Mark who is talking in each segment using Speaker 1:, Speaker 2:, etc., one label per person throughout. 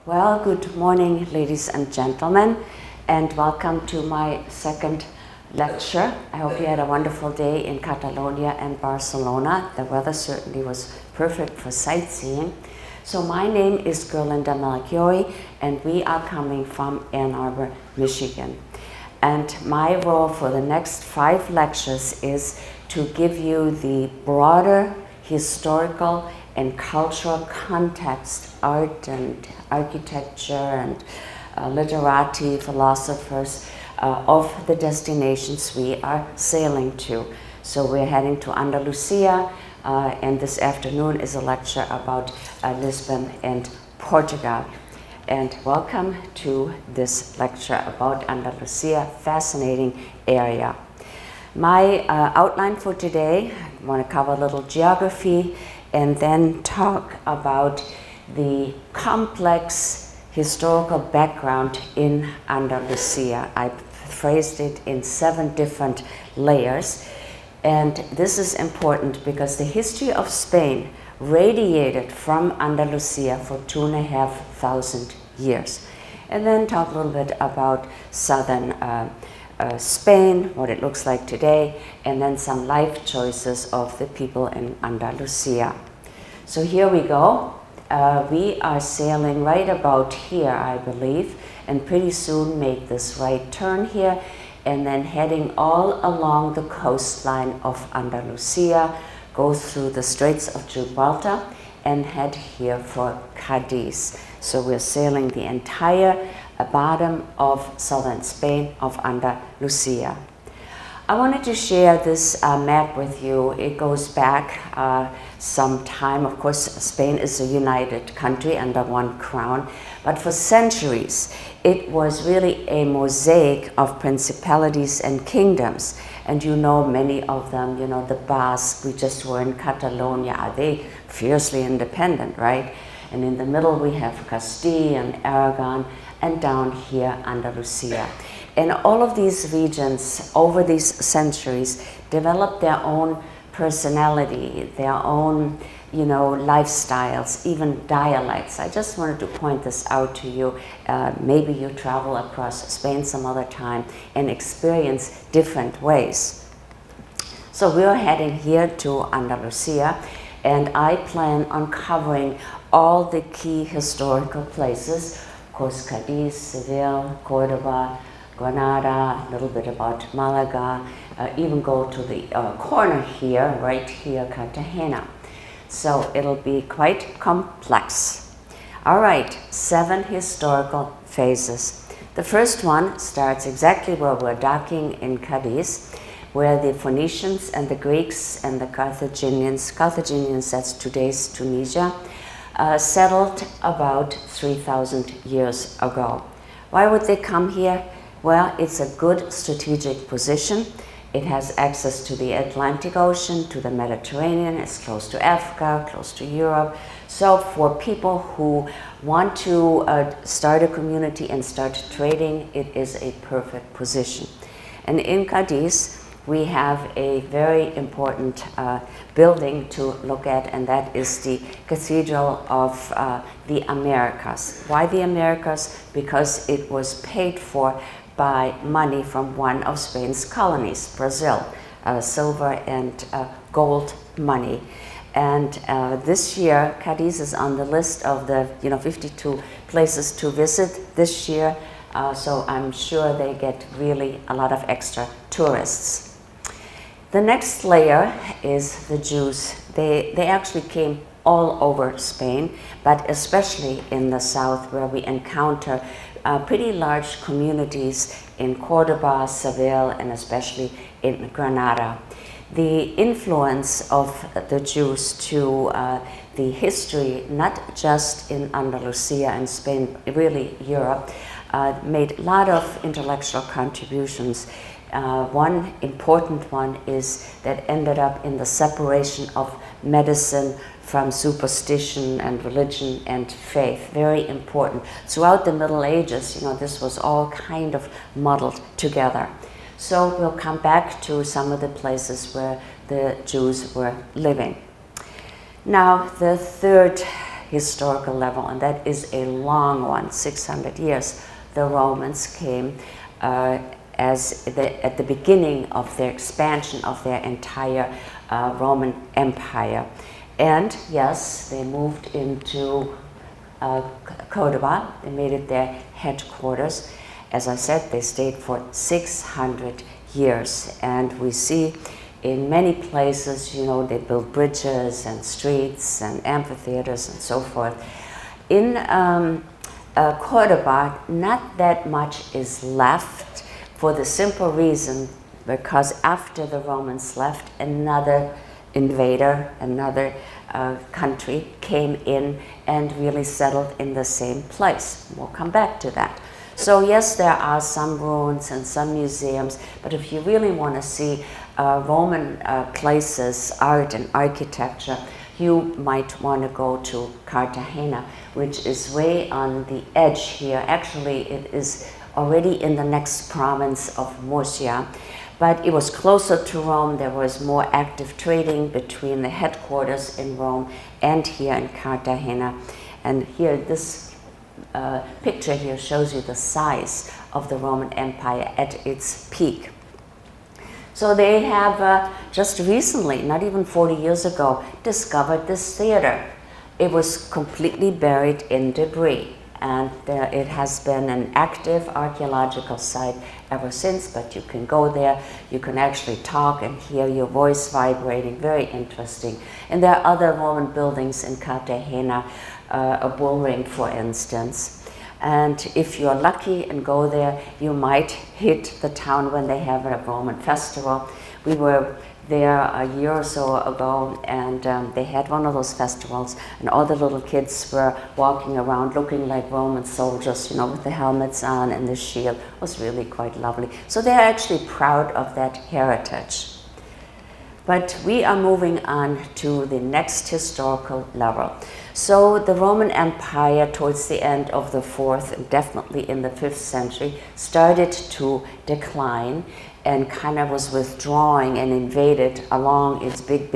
Speaker 1: Well, good morning, ladies and gentlemen, and welcome to my second lecture. I hope you had a wonderful day in Catalonia and Barcelona. The weather certainly was perfect for sightseeing. So my name is Gerlinda Melchiori, and we are coming from Ann Arbor, Michigan. And my role for the next 5 lectures is to give you the broader historical and cultural context, art and architecture and literati, philosophers of the destinations we are sailing to. So we're heading to Andalucia, and this afternoon is a lecture about Lisbon and Portugal. And welcome to this lecture about Andalusia, fascinating area. My outline for today, I want to cover a little geography and then talk about the complex historical background in Andalusia. I phrased it in 7 different layers, and this is important because the history of Spain radiated from Andalusia for 2,500 years. And then talk a little bit about southern Spain, what it looks like today, and then some life choices of the people in Andalusia. So here we go. We are sailing right about here, I believe, and pretty soon make this right turn here, and then heading all along the coastline of Andalusia, go through the Straits of Gibraltar, and head here for Cadiz. So we're sailing the entire bottom of southern Spain, of Andalusia. I wanted to share this map with you. It goes back some time. Of course, Spain is a united country under one crown, but for centuries it was really a mosaic of principalities and kingdoms. And you know many of them, you know, the Basque, we just were in Catalonia, are they fiercely independent, right? And in the middle we have Castile and Aragon, and down here Andalusia. And all of these regions over these centuries developed their own personality, their own, you know, lifestyles, even dialects. I just wanted to point this out to you. Maybe you travel across Spain some other time and experience different ways. So we're heading here to Andalusia, and I plan on covering all the key historical places. Of course, Cadiz, Seville, Cordoba, Granada, a little bit about Malaga, even go to the corner here, right here, Cartagena. So it'll be quite complex. All right, 7 historical phases. The first one starts exactly where we're docking in Cadiz, where the Phoenicians and the Greeks and the Carthaginians, that's today's Tunisia, settled about 3,000 years ago. Why would they come here? Well, it's a good strategic position. It has access to the Atlantic Ocean, to the Mediterranean. It's close to Africa, close to Europe. So for people who want to start a community and start trading, it is a perfect position. And in Cadiz, we have a very important building to look at, and that is the Cathedral of the Americas. Why the Americas? Because it was paid for by money from one of Spain's colonies, Brazil, silver and gold money. And this year, Cadiz is on the list of the 52 places to visit this year, so I'm sure they get really a lot of extra tourists. The next layer is the Jews. They actually came all over Spain, but especially in the south, where we encounter pretty large communities in Cordoba, Seville, and especially in Granada. The influence of the Jews to the history, not just in Andalusia and Spain, really Europe, made a lot of intellectual contributions. One important one is that ended up in the separation of medicine from superstition and religion and faith. Very important. Throughout the Middle Ages, this was all kind of muddled together. So we'll come back to some of the places where the Jews were living. Now, the third historical level, and that is a long one, 600 years. The Romans came at the beginning of their expansion of their entire Roman Empire. And yes, they moved into Cordoba. They made it their headquarters. As I said, they stayed for 600 years. And we see in many places, you know, they built bridges and streets and amphitheaters and so forth. In Cordoba, not that much is left, for the simple reason because after the Romans left, another invader, another country came in and really settled in the same place. We'll come back to that. So yes, there are some ruins and some museums, but if you really want to see Roman places, art and architecture, you might want to go to Cartagena, which is way on the edge here. Actually, it is already in the next province of Murcia, but it was closer to Rome. There was more active trading between the headquarters in Rome and here in Cartagena. And here, this picture here shows you the size of the Roman Empire at its peak. So they have just recently, not even 40 years ago, discovered this theater. It was completely buried in debris, and it has been an active archaeological site ever since, but you can go there, you can actually talk and hear your voice vibrating, very interesting. And there are other Roman buildings in Cartagena, a bull ring for instance. And if you're lucky and go there, you might hit the town when they have a Roman festival. We were there a year or so ago, and they had one of those festivals, and all the little kids were walking around looking like Roman soldiers, you know, with the helmets on and the shield. It was really quite lovely. So they're actually proud of that heritage. But we are moving on to the next historical level. So the Roman Empire towards the end of the 4th and definitely in the 5th century started to decline and kind of was withdrawing and invaded along its big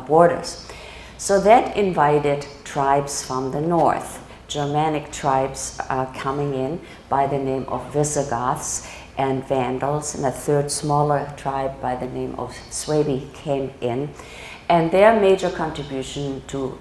Speaker 1: borders. So that invited tribes from the north. Germanic tribes coming in by the name of Visigoths and Vandals, and a third smaller tribe by the name of Suebi came in. And their major contribution to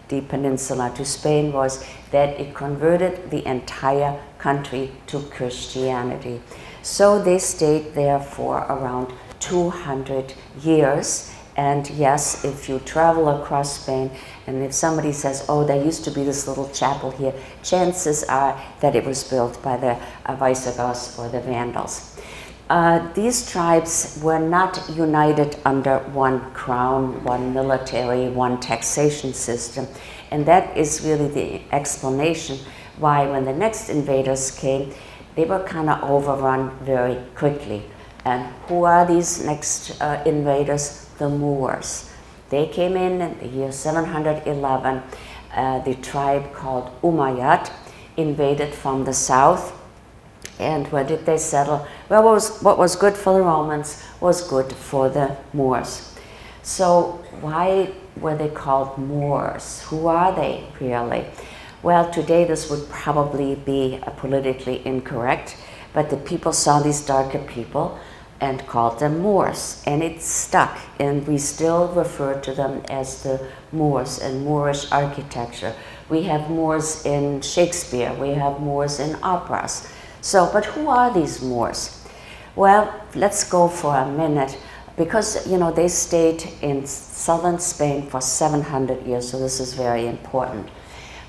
Speaker 1: the peninsula, to Spain, was that it converted the entire country to Christianity. So they stayed there for around 200 years. And yes, if you travel across Spain, and if somebody says, oh, there used to be this little chapel here, chances are that it was built by the Visigoths or the Vandals. These tribes were not united under one crown, one military, one taxation system. And that is really the explanation why when the next invaders came, they were kind of overrun very quickly. And who are these next invaders? The Moors. They came in the year 711. The tribe called Umayyad invaded from the south. And where did they settle? Well, what was good for the Romans was good for the Moors. So why were they called Moors? Who are they really? Well, today this would probably be politically incorrect, but the people saw these darker people and called them Moors, and it stuck, and we still refer to them as the Moors and Moorish architecture. We have Moors in Shakespeare, we have Moors in operas. So, but who are these Moors? Well, let's go for a minute, because, you know, they stayed in southern Spain for 700 years, so this is very important.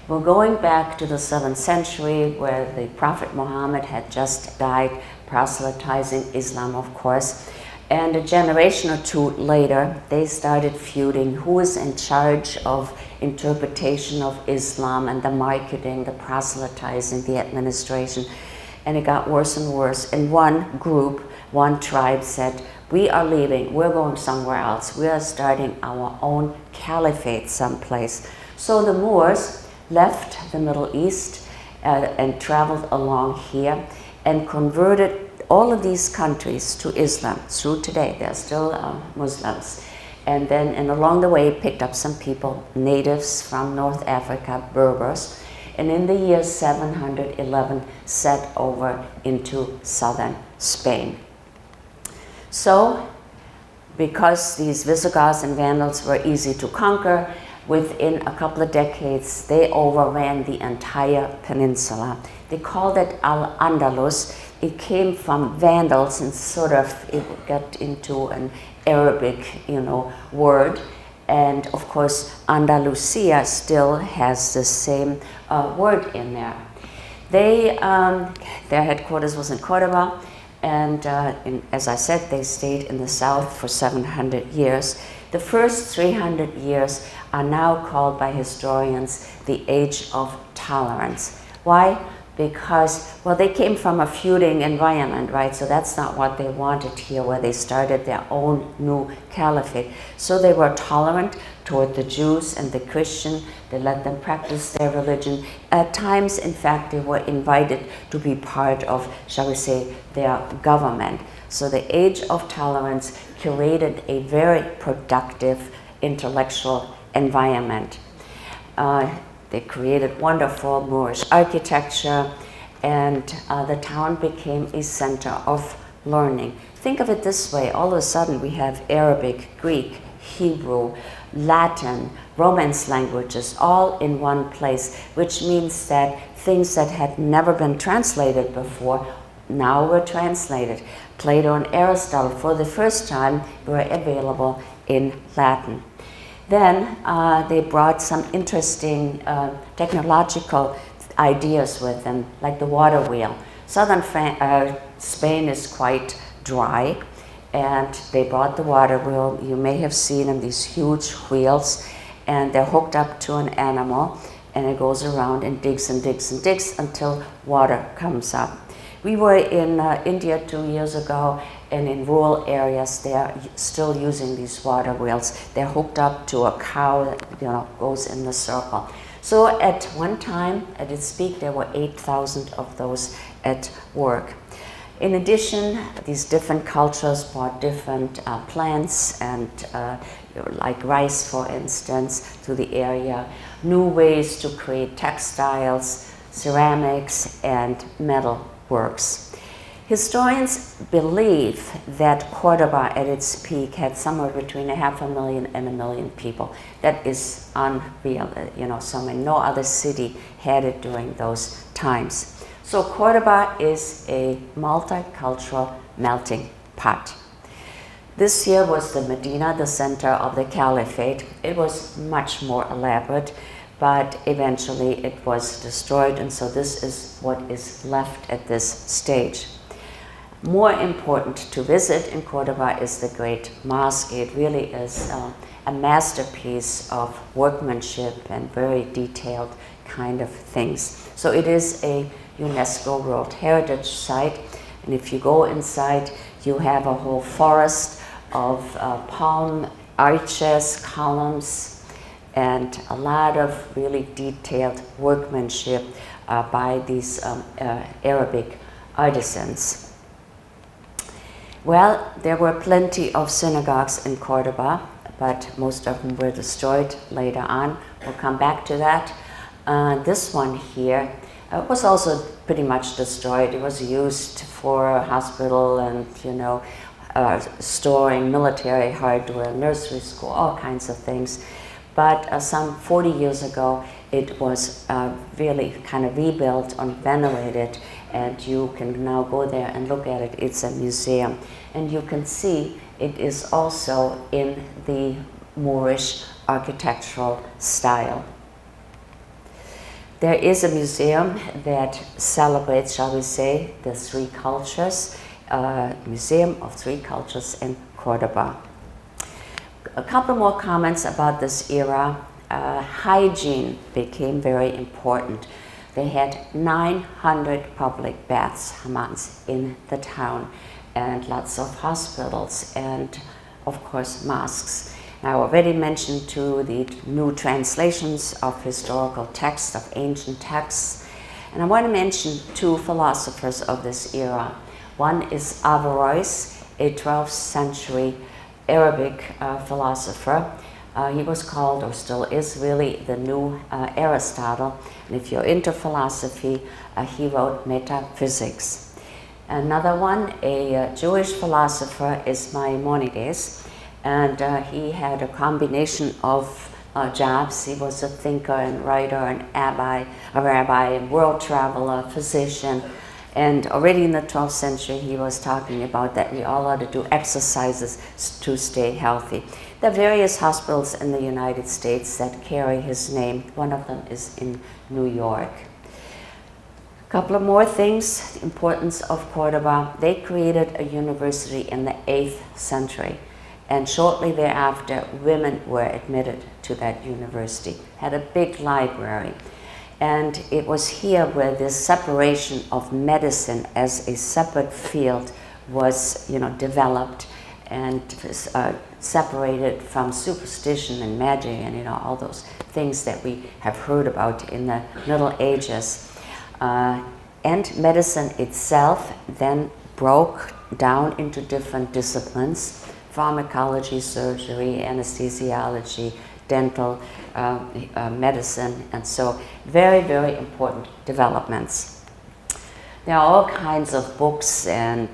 Speaker 1: We're going back to the 7th century, where the Prophet Muhammad had just died, proselytizing Islam, of course. And a generation or two later, they started feuding who is in charge of interpretation of Islam and the marketing, the proselytizing, the administration. And it got worse and worse. And one group, one tribe said, we are leaving, we're going somewhere else. We are starting our own caliphate someplace. So the Moors left the Middle East and traveled along here and converted all of these countries to Islam through today. They're still Muslims. and then and along the way picked up some people, natives from North Africa, Berbers, and in the year 711 set over into southern Spain. So, because these Visigoths and Vandals were easy to conquer, within a couple of decades they overran the entire peninsula. They called it Al-Andalus. It came from Vandals and sort of it got into an Arabic, word. And of course, Andalucia still has the same word in there. Their headquarters was in Cordoba, and as I said, they stayed in the south for 700 years. The first 300 years are now called by historians the Age of Tolerance. Why? Because, well, they came from a feuding environment, right? So that's not what they wanted here, where they started their own new caliphate. So they were tolerant toward the Jews and the Christian. They let them practice their religion. At times, in fact, they were invited to be part of, shall we say, their government. So the Age of Tolerance curated a very productive intellectual environment. They created wonderful Moorish architecture, and the town became a center of learning. Think of it this way: all of a sudden we have Arabic, Greek, Hebrew, Latin, Romance languages all in one place, which means that things that had never been translated before now were translated. Plato and Aristotle, for the first time, were available in Latin. Then they brought some interesting technological ideas with them, like the water wheel. Southern Spain is quite dry, and they brought the water wheel. You may have seen them, these huge wheels, and they're hooked up to an animal, and it goes around and digs and digs and digs until water comes up. We were in India 2 years ago, and in rural areas they are still using these water wheels. They're hooked up to a cow that goes in the circle. So at one time, at its peak, there were 8,000 of those at work. In addition, these different cultures brought different plants and like rice, for instance, to the area, new ways to create textiles, ceramics, and metal works. Historians believe that Cordoba at its peak had somewhere between 500,000 and 1 million people. That is unreal, no other city had it during those times. So Cordoba is a multicultural melting pot. This here was the Medina, the center of the caliphate. It was much more elaborate, but eventually it was destroyed, and so this is what is left at this stage. More important to visit in Cordoba is the Great Mosque. It really is a masterpiece of workmanship and very detailed kind of things. So it is a UNESCO World Heritage Site, and if you go inside, you have a whole forest of palm arches, columns, and a lot of really detailed workmanship by these Arabic artisans. Well, there were plenty of synagogues in Cordoba, but most of them were destroyed later on. We'll come back to that. This one here was also pretty much destroyed. It was used for a hospital and, storing military hardware, nursery school, all kinds of things. But some 40 years ago, it was really kind of rebuilt and renovated, and you can now go there and look at it. It's a museum, and you can see it is also in the Moorish architectural style. There is a museum that celebrates, shall we say, the three cultures, Museum of Three Cultures in Cordoba. A couple more comments about this era. Hygiene became very important. They had 900 public baths, hammams, in the town, and lots of hospitals, and of course mosques. I already mentioned too the new translations of historical texts, of ancient texts, and I want to mention two philosophers of this era. One is Averroes, a 12th century Arabic philosopher. He was called, or still is really, the new Aristotle. And if you're into philosophy, he wrote Metaphysics. Another one, a Jewish philosopher, is Maimonides. And he had a combination of jobs. He was a thinker and writer and rabbi and world traveler, physician. And already in the 12th century, he was talking about that we all ought to do exercises to stay healthy. There are various hospitals in the United States that carry his name. One of them is in New York. A couple of more things. The importance of Cordoba. They created a university in the 8th century. And shortly thereafter, women were admitted to that university. Had a big library. And it was here where this separation of medicine as a separate field was, developed and separated from superstition and magic and, all those things that we have heard about in the Middle Ages. And medicine itself then broke down into different disciplines: pharmacology, surgery, anesthesiology, dental medicine, and so very, very important developments. There are all kinds of books and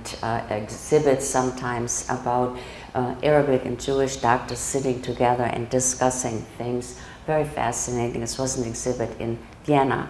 Speaker 1: exhibits sometimes about Arabic and Jewish doctors sitting together and discussing things. Very fascinating. This was an exhibit in Vienna.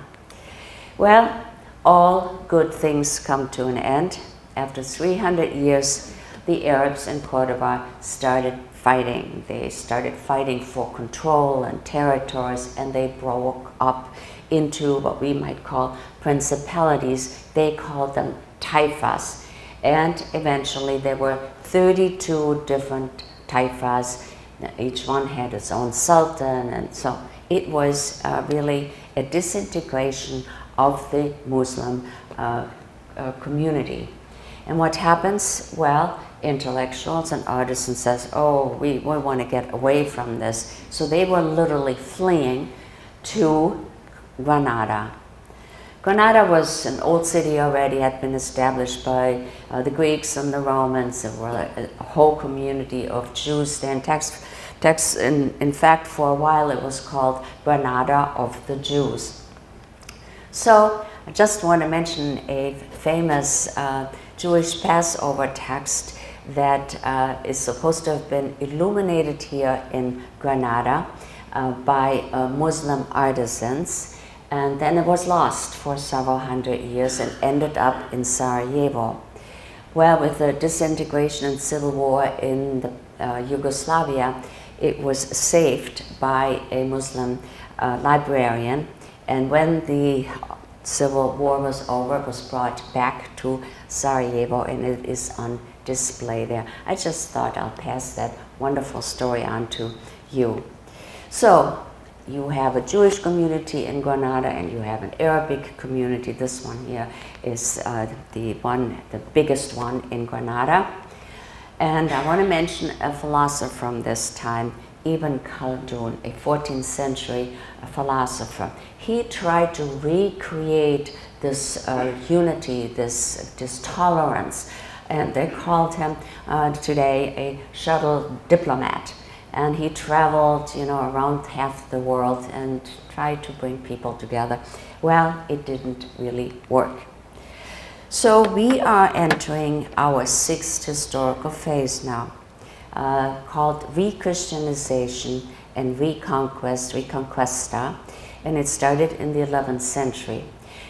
Speaker 1: Well, all good things come to an end. After 300 years, the Arabs in Cordoba started fighting. They started fighting for control and territories, and they broke up into what we might call principalities. They called them taifas. And eventually there were 32 different taifas. Each one had its own sultan, and so it was really a disintegration of the Muslim community. And what happens? Well, intellectuals and artisans says, oh, we want to get away from this. So they were literally fleeing to Granada. Granada was an old city already, had been established by the Greeks and the Romans. There were a whole community of Jews there. In fact, for a while it was called Granada of the Jews. So I just want to mention a famous Jewish Passover text that is supposed to have been illuminated here in Granada by Muslim artisans, and then it was lost for several hundred years and ended up in Sarajevo. Well, with the disintegration and civil war in Yugoslavia, it was saved by a Muslim librarian, and when the Civil War was over, it was brought back to Sarajevo, and it is on display there. I just thought I'll pass that wonderful story on to you. So you have a Jewish community in Granada and you have an Arabic community. This one here is the biggest one in Granada. And I want to mention a philosopher from this time, Ibn Khaldun, a 14th century philosopher. He tried to recreate this unity, this tolerance, and they called him today a shuttle diplomat. And he traveled, around half the world and tried to bring people together. Well, it didn't really work. So we are entering our 6th historical phase now, called Rechristianization and Reconquesta, and it started in the 11th century.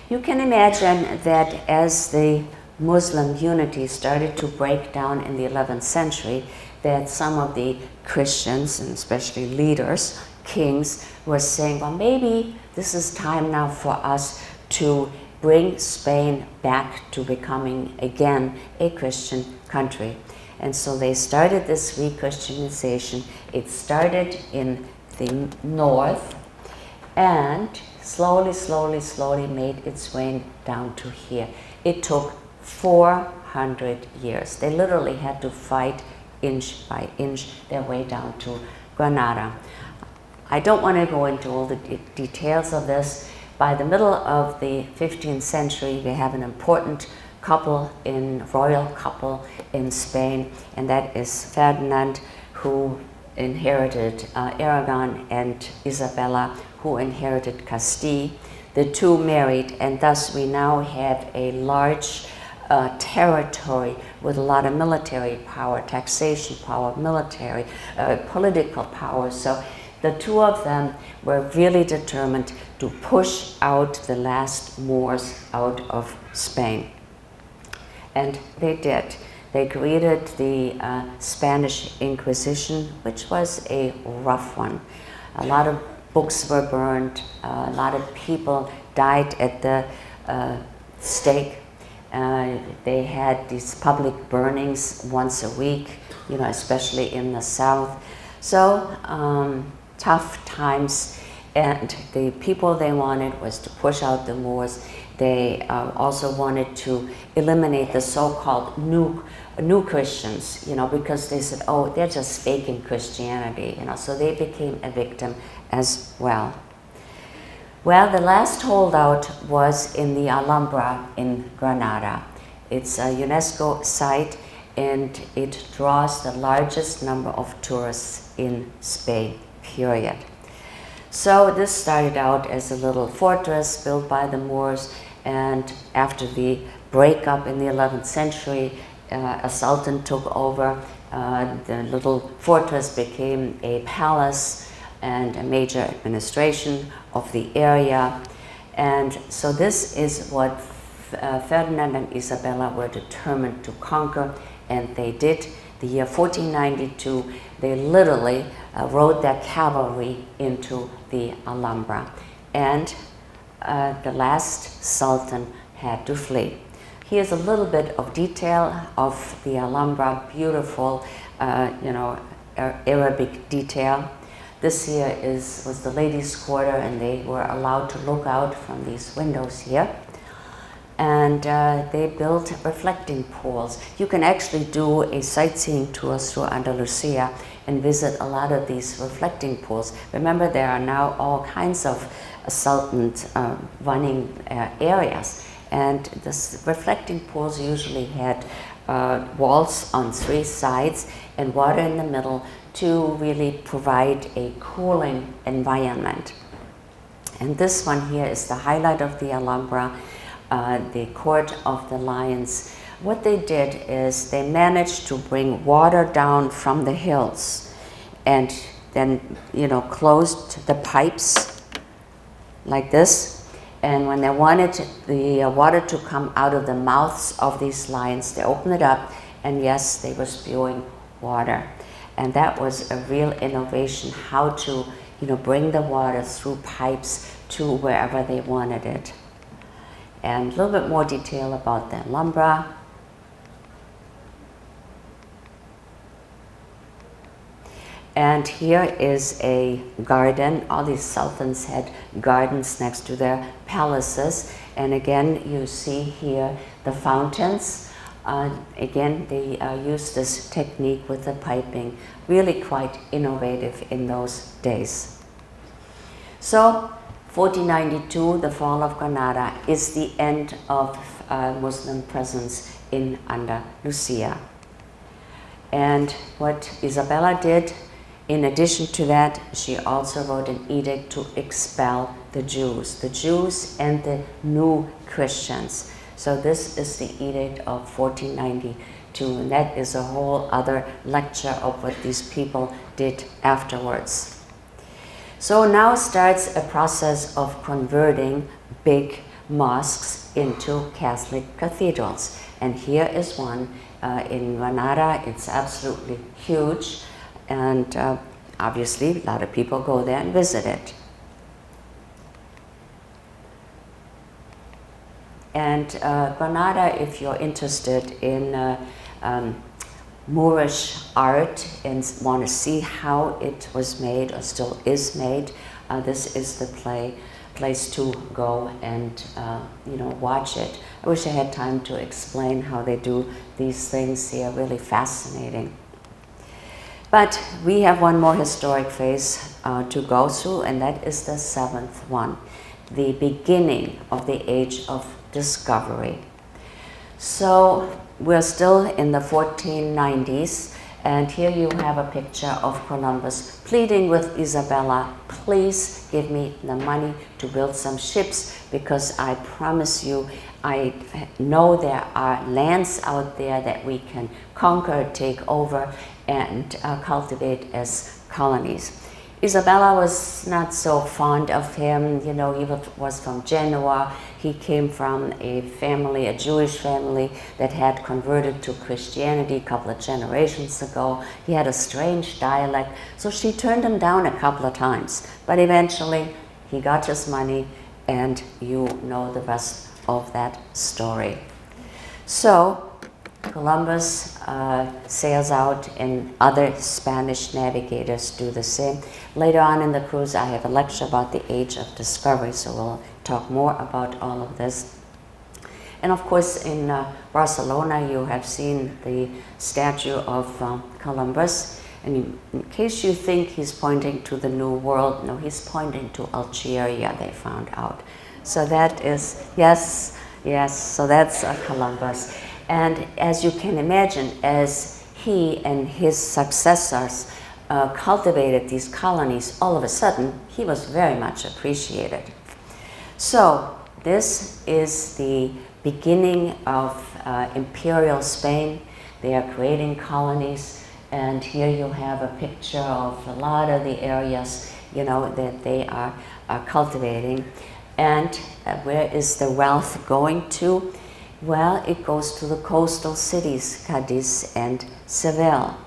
Speaker 1: You can imagine that as the Muslim unity started to break down in the 11th century, that some of the Christians, and especially leaders, kings, were saying, well, maybe this is time now for us to bring Spain back to becoming again a Christian country. And so they started this re-Christianization. It started in the north and slowly made its way down to here. It took 400 years. They literally had to fight inch by inch their way down to Granada. I don't want to go into all the details of this. By the middle of the 15th century, we have an important royal couple in Spain, and that is Ferdinand who inherited Aragon, and Isabella, who inherited Castile. The two married, and thus we now have a large territory with a lot of military power, taxation power, military, political power. So the two of them were really determined to push out the last Moors out of Spain. And they did. They created the Spanish Inquisition, which was a rough one. A lot of books were burned, a lot of people died at the stake. They had these public burnings once a week, you know, especially in the south. So tough times, and the people they wanted was to push out the Moors. They also wanted to eliminate the so-called new Christians, you know, because they said, oh, they're just faking Christianity, you know, so they became a victim as well. Well, the last holdout was in the Alhambra in Granada. It's a UNESCO site, and it draws the largest number of tourists in Spain, period. So this started out as a little fortress built by the Moors, and after the breakup in the 11th century, a sultan took over. The little fortress became a palace and a major administration of the area. And so this is what Ferdinand and Isabella were determined to conquer, and they did. The year 1492, they literally rode their cavalry into the Alhambra, and the last sultan had to flee. Here's a little bit of detail of the Alhambra, beautiful, you know, Arabic detail. This here was the ladies' quarter, and they were allowed to look out from these windows here. And they built reflecting pools. You can actually do a sightseeing tour through Andalucia and visit a lot of these reflecting pools. Remember, there are now all kinds of sultanate running areas, and the reflecting pools usually had walls on 3 sides and water in the middle to really provide a cooling environment. And this one here is the highlight of the Alhambra, the Court of the Lions. What they did is they managed to bring water down from the hills, and then, you know, closed the pipes like this. And when they wanted the water to come out of the mouths of these lions, they opened it up, and yes, they were spewing water. And that was a real innovation, how to, you know, bring the water through pipes to wherever they wanted it. And a little bit more detail about the Alhambra. And here is a garden. All these sultans had gardens next to their palaces. And again, you see here the fountains. Again, they used this technique with the piping, really quite innovative in those days. So, 1492, the fall of Granada, is the end of Muslim presence in Andalusia. And what Isabella did, in addition to that, she also wrote an edict to expel the Jews and the new Christians. So this is the edict of 1492, and that is a whole other lecture of what these people did afterwards. So now starts a process of converting big mosques into Catholic cathedrals. And here is one in Granada. It's absolutely huge, and obviously a lot of people go there and visit it. And Granada, if you're interested in Moorish art and want to see how it was made or still is made, this is the place to go and you know, watch it. I wish I had time to explain how they do these things. They are really fascinating. But we have one more historic phase to go through, and that is the 7th one, the beginning of the Age of Discovery. So we're still in the 1490s, And here you have a picture of Columbus pleading with Isabella, please give me the money to build some ships, because I promise you, I know there are lands out there that we can conquer, take over, and cultivate as colonies. Isabella was not so fond of him. You know, he was from Genoa. He came from a family, a Jewish family that had converted to Christianity a couple of generations ago. He had a strange dialect, so she turned him down a couple of times. But eventually, he got his money, and you know the rest of that story. So Columbus sails out, and other Spanish navigators do the same. Later on in the cruise, I have a lecture about the Age of Discovery, so we'll talk more about all of this. And of course, in Barcelona, you have seen the statue of Columbus. And in case you think he's pointing to the New World, no, he's pointing to Algeria, they found out. So that is, yes, so that's Columbus. And as you can imagine, as he and his successors cultivated these colonies, all of a sudden, he was very much appreciated. So this is the beginning of imperial Spain. They are creating colonies, and here you have a picture of a lot of the areas, you know, that they are cultivating. And where is the wealth going to? Well, it goes to the coastal cities, Cadiz and Seville.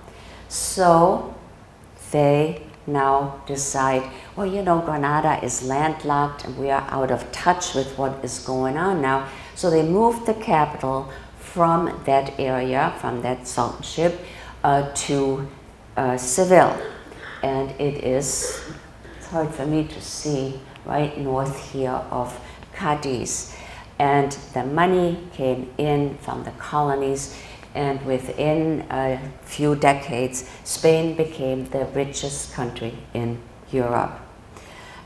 Speaker 1: So they now decide, well, you know, Granada is landlocked and we are out of touch with what is going on now. So they moved the capital from that area, from that sultanship, to Seville. And it's hard for me to see, right north here of Cadiz. And the money came in from the colonies, and within a few decades, Spain became the richest country in Europe.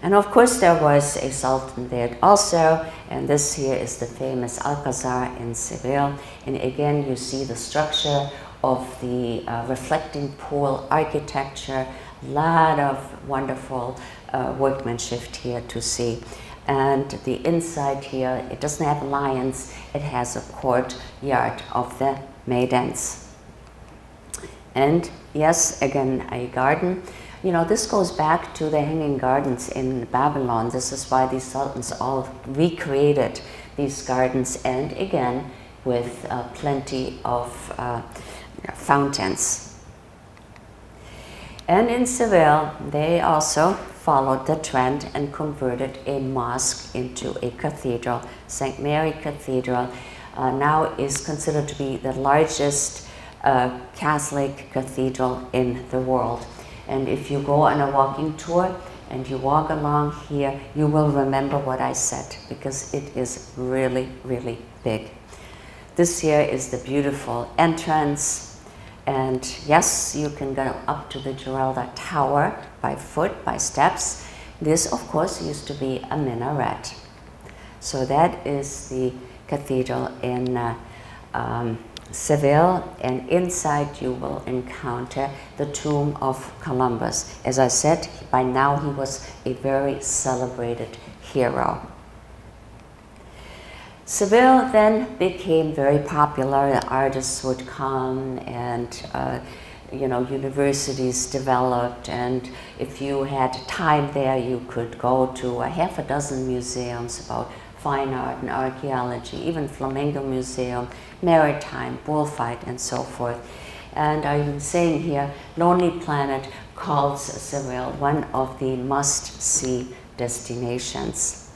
Speaker 1: And of course, there was a sultan there also, and this here is the famous Alcazar in Seville. And again, you see the structure of the reflecting pool architecture, a lot of wonderful workmanship here to see. And the inside here, it doesn't have lions, it has a courtyard of the maidens. And yes, again, a garden. You know, this goes back to the Hanging Gardens in Babylon. This is why these sultans all recreated these gardens, and again, with plenty of fountains. And in Seville, they also followed the trend and converted a mosque into a cathedral. St. Mary Cathedral now is considered to be the largest Catholic cathedral in the world. And if you go on a walking tour and you walk along here, you will remember what I said, because it is really, really big. This here is the beautiful entrance. And yes, you can go up to the Gerlinda Tower by foot, by steps. This, of course, used to be a minaret. So that is the cathedral in Seville, and inside you will encounter the tomb of Columbus. As I said, by now he was a very celebrated hero. Seville then became very popular. The artists would come, and you know, universities developed, and if you had time there, you could go to a half a dozen museums about fine art and archaeology, even Flamenco Museum, maritime, bullfight, and so forth. And I'm saying here, Lonely Planet calls Seville one of the must-see destinations.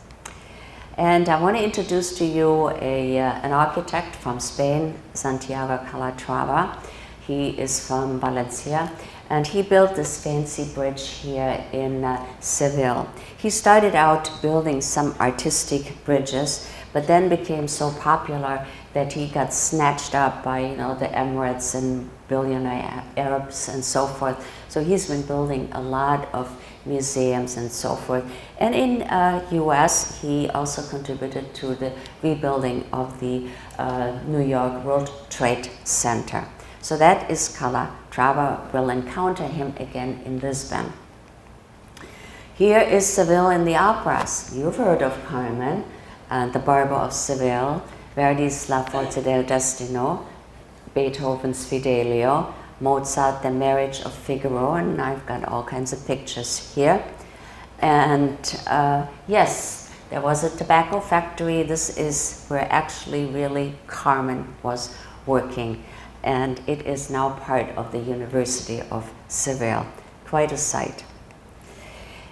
Speaker 1: And I want to introduce to you an architect from Spain, Santiago Calatrava. He is from Valencia, and he built this fancy bridge here in Seville. He started out building some artistic bridges, but then became so popular that he got snatched up by, you know, the Emirates and billionaire Arabs and so forth. So he's been building a lot of museums and so forth. And in US, he also contributed to the rebuilding of the New York World Trade Center. So that is Calatrava. We'll encounter him again in Lisbon. Here is Seville in the operas. You've heard of Carmen, The Barber of Seville, Verdi's La Forza del Destino, Beethoven's Fidelio, Mozart, The Marriage of Figaro, and I've got all kinds of pictures here. And yes, there was a tobacco factory. This is where actually really Carmen was working, and it is now part of the University of Seville. Quite a sight.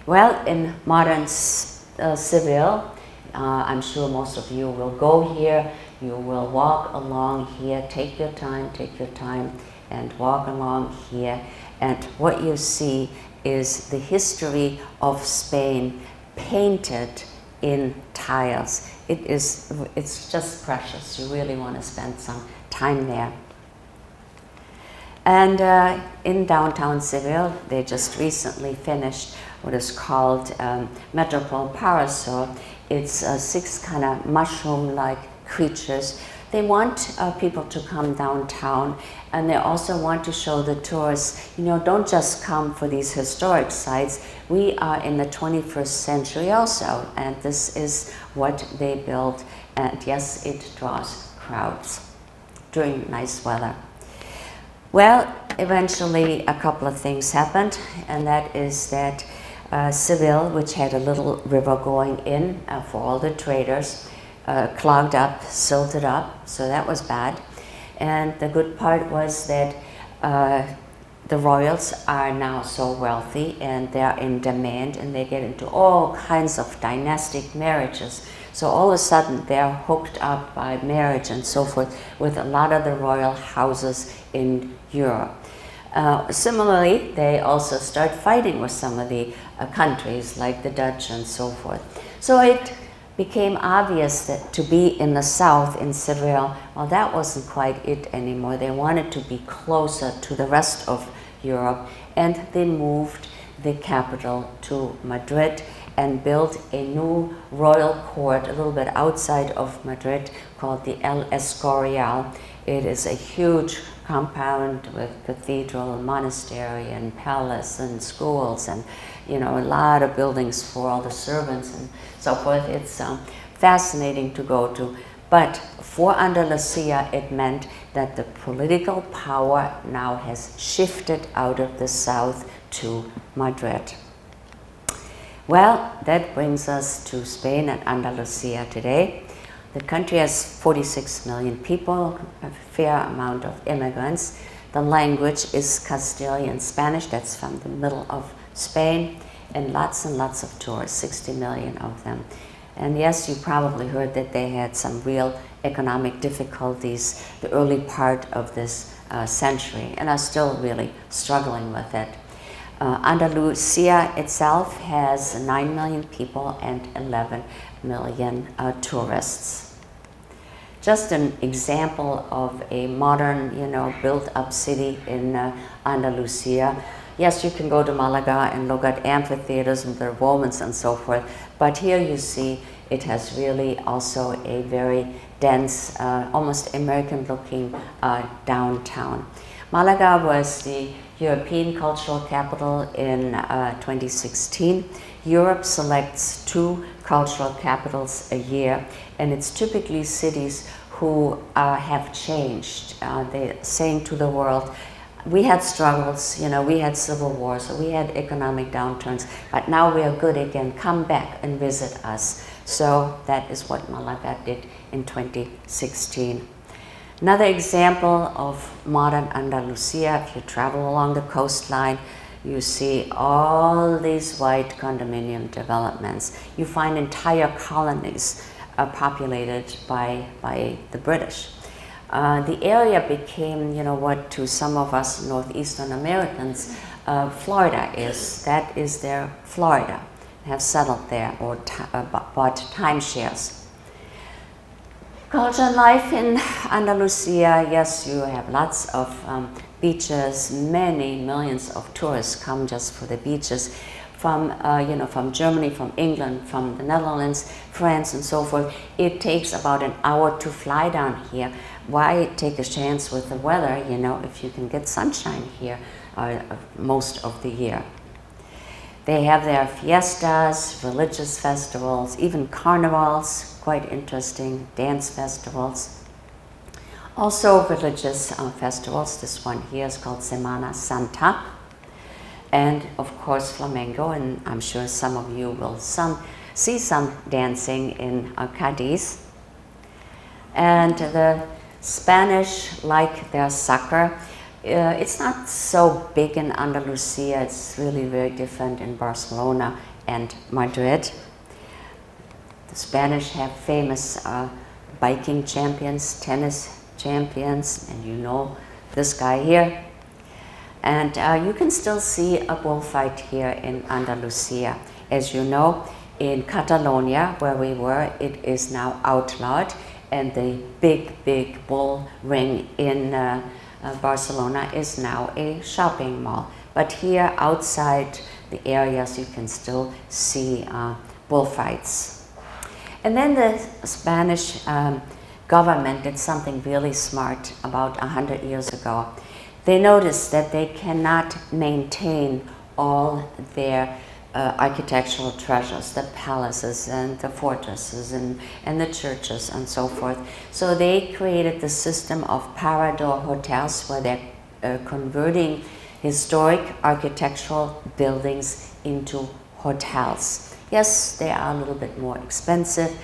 Speaker 1: Well, in modern Seville, I'm sure most of you will go here. You will walk along here. Take your time, and walk along here. And what you see is the history of Spain painted in tiles. It's just precious. You really want to spend some time there. And in downtown Seville, they just recently finished what is called Metropole Parasol. It's 6 kind of mushroom-like creatures. They want people to come downtown, and they also want to show the tourists, don't just come for these historic sites. We are in the 21st century also, and this is what they built. And yes, it draws crowds during nice weather. Well, eventually a couple of things happened, and that is that Seville, which had a little river going in for all the traders, clogged up, silted up, so that was bad. And the good part was that the royals are now so wealthy and they're in demand, and they get into all kinds of dynastic marriages. So all of a sudden they're hooked up by marriage and so forth with a lot of the royal houses in Europe. Similarly, they also start fighting with some of the countries like the Dutch and so forth. So it became obvious that to be in the south, in Seville, well, that wasn't quite it anymore. They wanted to be closer to the rest of Europe, and they moved the capital to Madrid and built a new royal court a little bit outside of Madrid called the El Escorial. It is a huge compound with cathedral and monastery and palace and schools and a lot of buildings for all the servants and so forth. It's fascinating to go to. But for Andalusia, it meant that the political power now has shifted out of the south to Madrid. Well, that brings us to Spain and Andalusia today. The country has 46 million people, a fair amount of immigrants. The language is Castilian Spanish, that's from the middle of Spain, and lots of tourists, 60 million of them. And yes, you probably heard that they had some real economic difficulties the early part of this century, and are still really struggling with it. Andalusia itself has 9 million people and 11 million tourists. Just an example of a modern, built-up city in Andalusia. Yes, you can go to Malaga and look at amphitheaters and the Romans and so forth, but here you see it has really also a very dense, almost American-looking downtown. Malaga was the European Cultural Capital in 2016. Europe selects 2 cultural capitals a year, and it's typically cities who have changed. They're saying to the world, we had struggles, we had civil wars, we had economic downturns, but now we are good again. Come back and visit us. So that is what Malaga did in 2016. Another example of modern Andalusia, if you travel along the coastline, you see all these white condominium developments. You find entire colonies populated by the British. The area became, what to some of us Northeastern Americans, Florida is. That is their Florida. They have settled there or bought timeshares. Culture and life in Andalusia, yes, you have lots of beaches. Many millions of tourists come just for the beaches. from, from Germany, from England, from the Netherlands, France, and so forth. It takes about an hour to fly down here. Why take a chance with the weather, if you can get sunshine here most of the year? They have their fiestas, religious festivals, even carnivals, quite interesting, dance festivals. Also religious festivals. This one here is called Semana Santa. And of course flamenco, and I'm sure some of you will see some dancing in Cadiz. And the Spanish like their soccer. It's not so big in Andalucia. It's really very different in Barcelona and Madrid. The Spanish have famous biking champions, tennis champions, and you know this guy here. And you can still see a bullfight here in Andalusia. As you know, in Catalonia, where we were, it is now outlawed, and the big bull ring in Barcelona is now a shopping mall. But here outside the areas you can still see bullfights. And then the Spanish government did something really smart about 100 years ago. They noticed that they cannot maintain all their architectural treasures, the palaces and the fortresses and the churches and so forth. So they created the system of parador hotels, where they're converting historic architectural buildings into hotels. Yes, they are a little bit more expensive.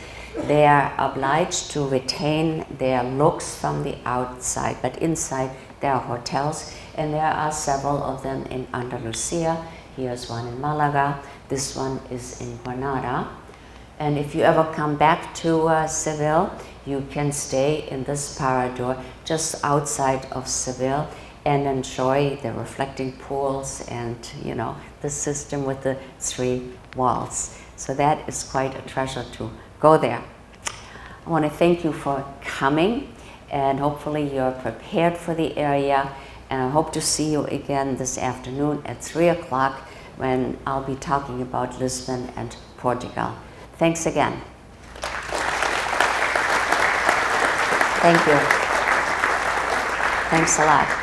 Speaker 1: They are obliged to retain their looks from the outside, but inside there are hotels, and there are several of them in Andalusia. Here's one in Malaga. This one is in Granada. And if you ever come back to Seville, you can stay in this parador just outside of Seville and enjoy the reflecting pools and, the system with the 3 walls. So that is quite a treasure to go there. I want to thank you for coming, and hopefully you're prepared for the area. And I hope to see you again this afternoon at 3 o'clock when I'll be talking about Lisbon and Portugal. Thanks again. Thank you. Thanks a lot.